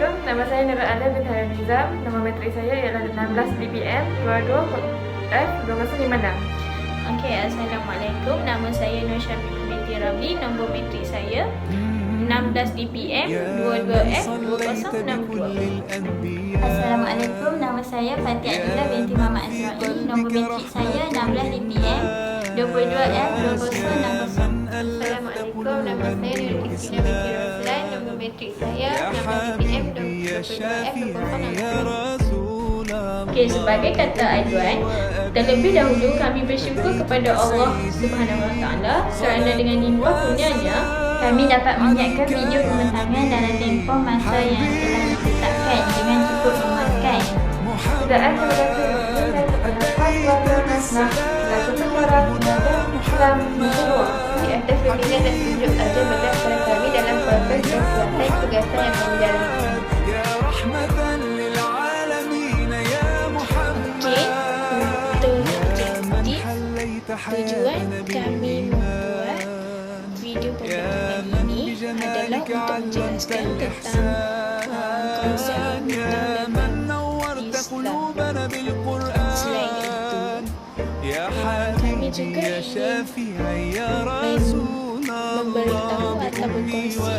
Assalamualaikum, nama saya Nurul Alia binti Hayam Nizam. Nama matrik saya ialah 16 DPM 22F 2056. Okey, Assalamualaikum. Nama saya Nur Syafiq binti Ramli. Nombor matrik saya 16 DPM 22F 2062. Assalamualaikum, nama saya Fatia Adila binti Muhammad Azra'i. Nombor matrik saya 16 DPM 22F 2060. Assalamualaikum, nama saya Nurul Kristina binti Roslan. Nombor matrik saya 16 DPM 22F 2060. Okey, sebagai kata aduan, terlebih dahulu kami bersyukur kepada Allah Subhanahu Wa Taala kerana dengan limpah kurnianya Kami dapat menyiapkan video pembentangan dalam tempoh masa yang telah ditetapkan dengan cukup memuaskan. Sedaan kepada Tuhan dan kepada keluarga Nasnah, selaku seorang dan Islam Menurut. Di atas bimbingan dan tunjuk saja benar kepada kami dalam proses kesihatan tugasan yang kami jalani. Tujuan kami membuat video pembentangan ini adalah untuk menjelaskan tentang konsep pembentangan Islam. Selain itu, kami juga ingin memberitahu atau berkongsi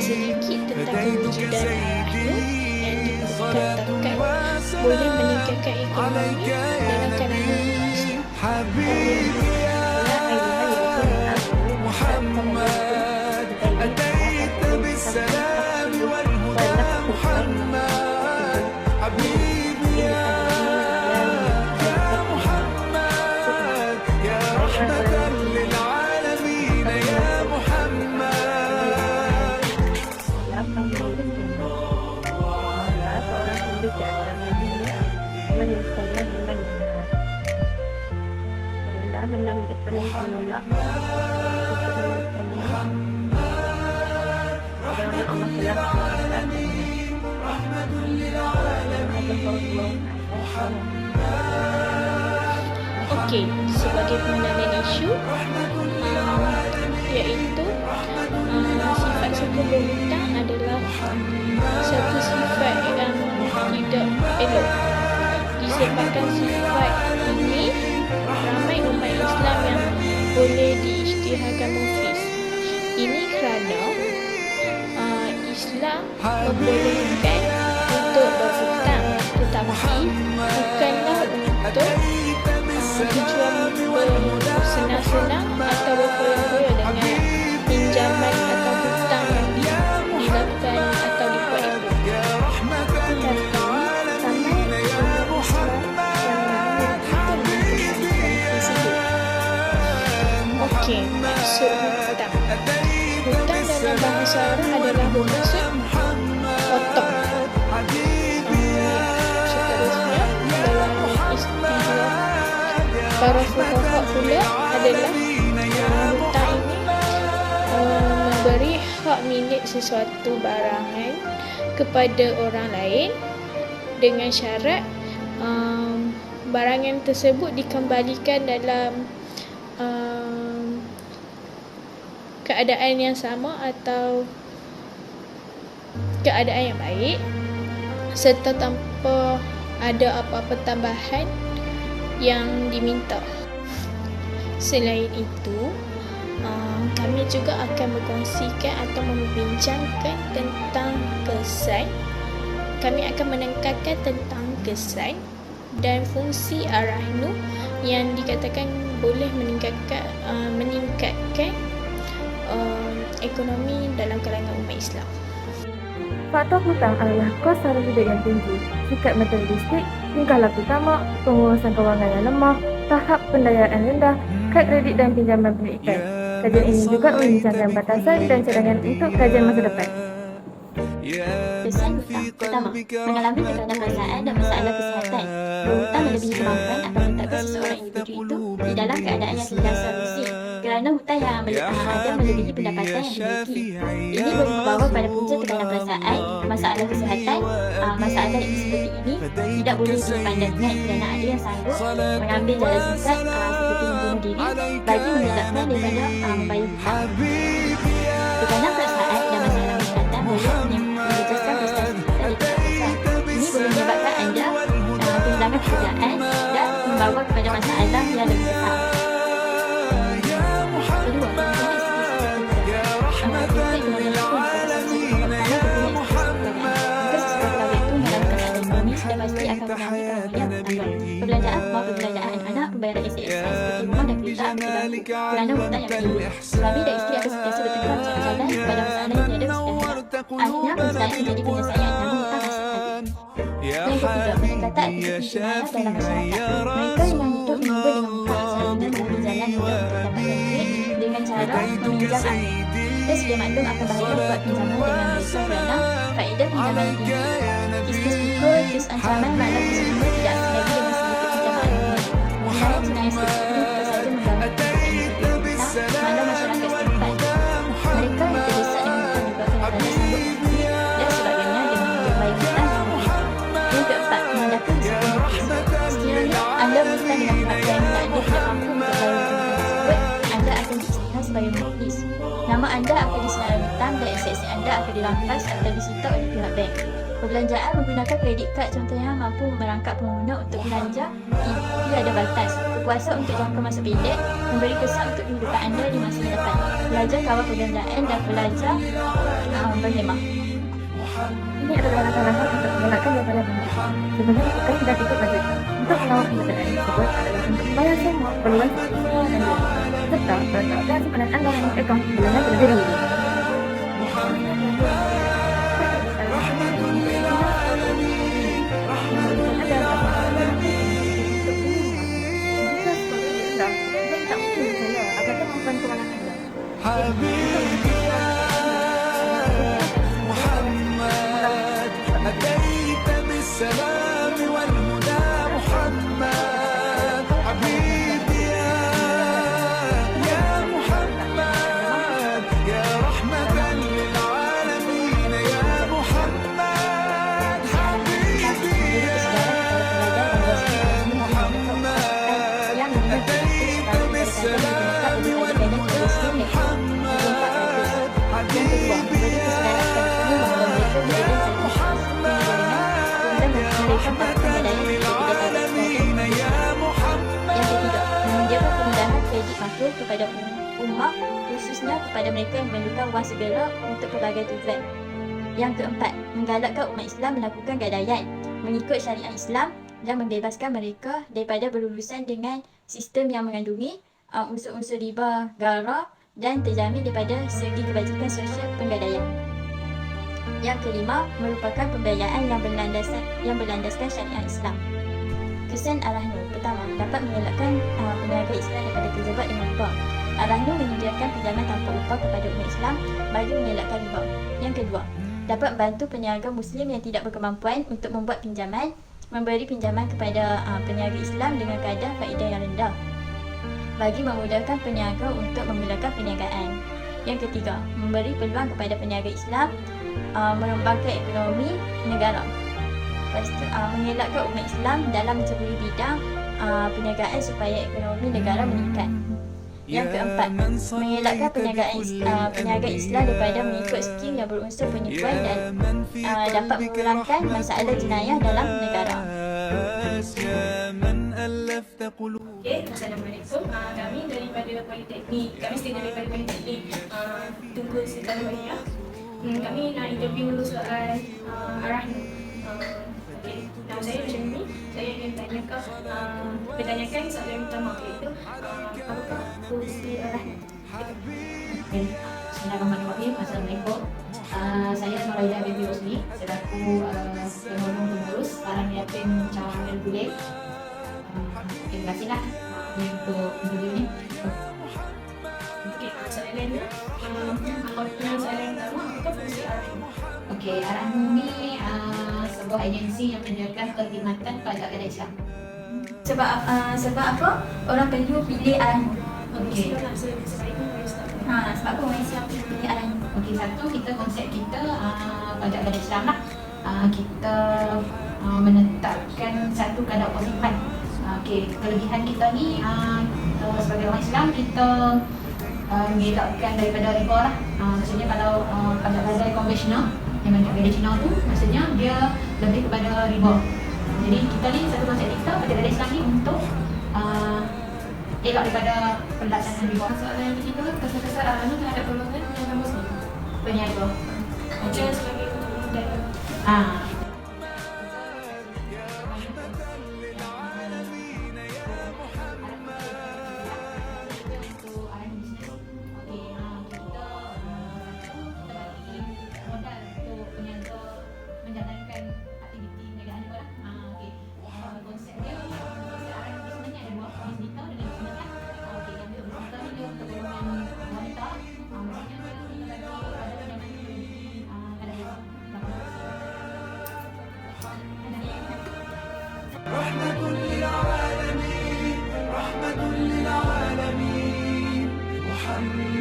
sedikit tentang kewujudan Ar-Rahman yang dikatakan boleh meningkatkan ekonomi dalam kalangan Islam. محمد أتيت بالسلام والهدى محمد حبيبي يا محمد يا رحمة للعالمين يا محمد. Okey, sebagai pengenalan isu iaitu sifat suku berhutang adalah satu sifat yang tidak elok. Disebabkan sifat ini, ramai umat Islam yang boleh diisytiharkan muflis. Ini kerana Islam membolehkan untuk berhutang, tetapi bukanlah untuk tujuan bersenang-senang atau berfoya-foya dengan pinjaman atau hutang yang dilakukan atau dibuat-buat. Okey, maksud hutang. Hutang dalam bahasa Arab adalah bermaksud potong. Seterusnya, dalam istilah para fuqaha pula adalah hutang ini memberi hak milik sesuatu barangan kepada orang lain dengan syarat barangan tersebut dikembalikan dalam keadaan yang sama atau keadaan yang baik serta tanpa ada apa-apa tambahan yang diminta. Selain itu, kami juga akan berkongsikan atau membincangkan tentang kesan. Kami akan menekankan tentang kesan dan fungsi Ar-Rahnu yang dikatakan boleh meningkatkan ekonomi dalam kalangan umat Islam. Faktor hutang adalah kos sara hidup yang tinggi, sikap materialistik, tingkah laku tamak, pengurusan kewangan yang lemah, tahap pendayaan rendah, kad kredit dan pinjaman pendidikan. Kajian ini juga membincangkan batasan dan cadangan untuk kajian masa depan. Kesan hutang. Pertama, mengalami tekanan perasaan dan masalah kesihatan. Berhutang melebihi kemampuan akan meletakkan seseorang individu itu di dalam keadaan yang tidak seharusnya kerana hutang yang ada melebihi pendapatan yang dimiliki. Ini membawa pada punca tekanan perasaan, masalah kesihatan. Masalah yang seperti ini tidak boleh dipandangkan kerana ada yang sanggup mengambil jalan singkat seperti membunuh diri bagi mengelakkan daripada membayar hutang. Tekanan perasaan dan masalah kesihatan boleh menyebabkan prestasi memperlembabkan pekerjaan dan membawa kepada masalah yang lebih besar. Kedua, mempunyai segi ekonomi pun pada sisi pertama mempunyai segi perdagangan. Jika sesebuah pegawai itu mengalami keadaan ekonomi, sudah pasti akan mengalami pengemudian bertanggung. Perbelanjaan perbelanjaan anak-anak, pembayaran SSI seperti rumah dan kereta akan terganggu kerana hutang yang tinggi. Suami dan isteri akan sentiasa bertengkar berjalan kepada masalah yang tiada kesudahan. Akhirnya penyelesaian menjadi penyelesaian namun hutang masih ada. Yang ketiga, peningkatan aktiviti jemaah dalam masyarakat. Mereka yang hidup menyumbang dengan muka salinan dan berjalan mudah untuk mendapatkan duit dengan cara meminjam ambil. Kita sedia maklum akan bahaya buat pinjaman dengan mereka kerana faedah pinjaman yang tinggi. Bisnes pukul, jus ancaman maklum tersebut tidak asing lagi dengan sedikit pinjaman ambil. Sebenarnya jenayah seperti ini bukan saja mengganggu kehidupan kita, malah masyarakat setempat. Mereka yang terdesak dengan hutang menyebabkan adanya sambut mati dan sebagainya dengan membayar hutang yang lebih. Yang keempat, menandakan risiko muklis. Sekiranya anda berhutang dengan pihak yang anda tidak mampu untuk bayar hutang tersebut, anda akan diisytiharkan sebagai muklis. Nama anda akan disenara hutang dan aset-aset anda akan dirampas atau disita oleh pihak bank. Perbelanjaan menggunakan kredit kad contohnya mampu merangkap pengguna untuk belanja tidak ada batas, berkuasa untuk jangka masa pendek, memberi kesan untuk kehidupan anda di masa depan. Belajar kawal perbelanjaan dan belajar berhemah. Ini adalah langkah-langkah untuk mengelakkan daripada bank. Sebenarnya bukan tidak ikut budget. Untuk mengawal penggunaan tersebut adalah untuk membayar semua peluang semua dan dua, serta meletakkan simpanan anda di akaun bulanan terlebih dahulu. حبيبي يا محمد أتيت بالسلام والهدى محمد حبيبي يا محمد يا رحمة للعالمين يا محمد حبيبي يا محمد أتيت بالسلام والهدى Yang kedua, memberi kesedaran kepada semua Yang ketiga, menyediakan kemudahan kredit makro kepada umat, khususnya kepada mereka yang memerlukan wang segera untuk pelbagai tujuan. Yang keempat, menggalakkan umat Islam melakukan gadaian, mengikut syariat Islam dan membebaskan mereka daripada berurusan dengan sistem yang mengandungi unsur-unsur riba, gara dan terjamin daripada segi kebajikan sosial penggadaian. Yang kelima, merupakan pembiayaan yang berlandaskan syariat Islam. Kesan Ar-Rahnu. Pertama, dapat mengelakkan peniaga Islam daripada terjebak dengan riba. Ar-Rahnu menyediakan pinjaman tanpa upah kepada umat Islam bagi mengelakkan riba. Yang kedua, dapat membantu peniaga Muslim yang tidak berkemampuan untuk membuat pinjaman, memberi pinjaman kepada peniaga Islam dengan kadar faedah yang rendah bagi memudahkan peniaga untuk memulakan perniagaan. Yang ketiga, memberi peluang kepada peniaga Islam mengembangkan ekonomi negara. Lepas tu, mengelakkan umat Islam dalam menceburi bidang perniagaan supaya ekonomi negara meningkat. Yang keempat, mengelakkan peniaga Islam daripada mengikut skim yang berunsur penipuan dan dapat mengurangkan masalah jenayah dalam negara. Okay, Assalamualaikum. Kami daripada Politeknik, kami student daripada Politeknik Tunku Sri Kalibaya. Kami nak interview soal Ar-Rahnu. Okay, nama saya macam ni. Saya ingin bertanyakan soalan yang pertama, iaitu apakah fungsi Ar-Rahnu? Okay. Bismillahirrahmanirrahim. Assalamualaikum. Saya Nuraidah binti Rosli selaku penolong pengurus Parang Yatim Cawangan Bulek. Terima kasihlah untuk interview ni. Okey, soalannya soalan pertama, apakah fungsi Ar-Rahnu? Okey, Ar-Rahnu ni sebuah agensi yang menyediakan perkhidmatan pada rakyat Islam. Sebab apa orang perlu pilih Ar-Rahnu? Okey. Sebab apa orang Islam perlu pilih Ar-Rahnu? Okey, satu kita konsep kita pada rakyat Islam lah. Kita menetapkan satu kadar positifan. Okey, kelebihan kita ni sebagai orang Islam kita mengelakkan daripada riba lah. Maksudnya kalau kadar-kadar konvensional yang banyak dari Cina tu, maksudnya dia lebih kepada riba. Jadi kita ni satu konsep kita pada dalam Islam ni untuk elak daripada pelaksanaan riba. Soalan yang ketiga, kesan-kesan Arahnu terhadap golongan yang non-Muslim. Peniaga. Macam sebagai untuk memudahkan. رحمة للعالمين رحمة للعالمين محمد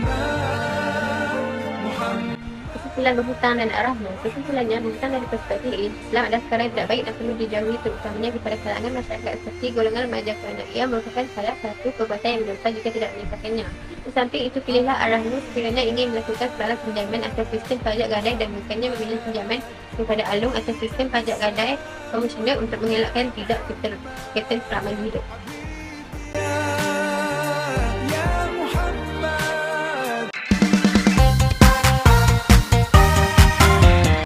Kesimpulan berhutang dan Arahnu. Kesimpulannya, berhutang dari perspektif Islam adalah perkara yang tidak baik dan perlu dijauhi, terutamanya kepada kalangan masyarakat seperti golongan remaja, kerana ia merupakan salah satu perbuatan yang berdosa jika tidak menyelesaikannya. Di samping itu, pilihlah Arahnu sekiranya ingin melakukan peralat pinjaman atas sistem pajak gadai dan bukannya memilih pinjaman kepada alung atas sistem pajak gadai komersial untuk mengelakkan tidak ketenteraman hidup.